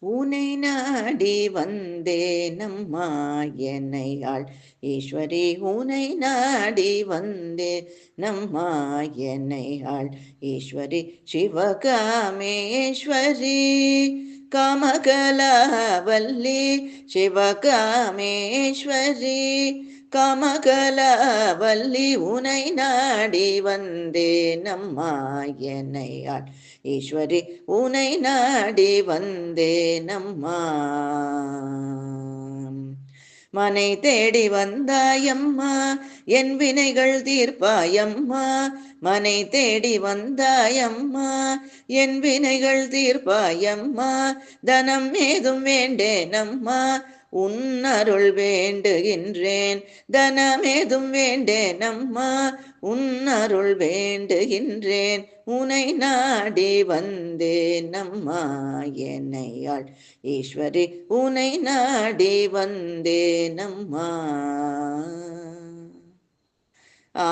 உனை நாடி வந்தேனம்மா என்னையாள் ஈஸ்வரி உனை நாடி வந்தேனம்மா என்னையாள் ஈஸ்வரி சிவகாமேஸ்வரி கமகலவல்லி சிவகாமேஸ்வரி கமகலவல்லி உனை நாடி வந்தேனம்மா என்னையாள் ஈஸ்வரி உனை நாடி வந்தேனம்மா. மனை தேடி வந்தாயம்மா என் வினைகள் தீர்ப்பாயம்மா. மனை தேடி வந்தாயம்மா என் வினைகள் தீர்ப்பாயம்மா. தனம் ஏதும் வேண்டேனம்மா உன் அருள் வேண்டுகின்றேன். தனமேதும் வேண்டேனம்மா உன் அருள் வேண்டுகின்றேன். உனை நாடி வந்தேனம்மா என்னையாள் ஈஸ்வரி உனை நாடி வந்தேனம்மா. ஆ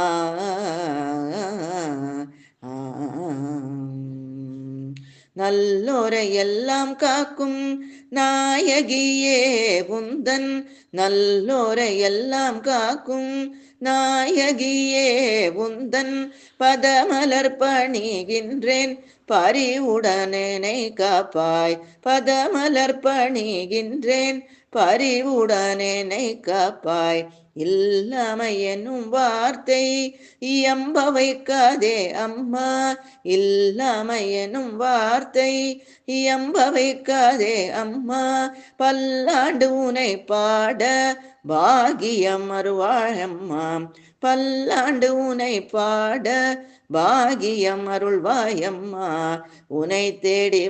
நல்லோரை எல்லாம் காக்கும் நாயகியே உந்தன் நல்லோரை எல்லாம் காக்கும் நாயகியே உந்தன் பதமலர் பணிகின்றேன். பரிவுடனேனை காப்பாய் பதமலர் பணிகின்றேன். பரிவுடனேனை காப்பாய். இல்லாமை என்னும் வார்த்தை இயம்ப வைக்காதே அம்மா. இல்லாமை எனும் வார்த்தை இயம்ப வைக்காதே அம்மா. பல்லாண்டு உனை பாட பாகியம் அருள்வாயம்மா. பல்லாண்டு உனை பாட பாகியம் அருள்வாயம்மா. உனை தேடி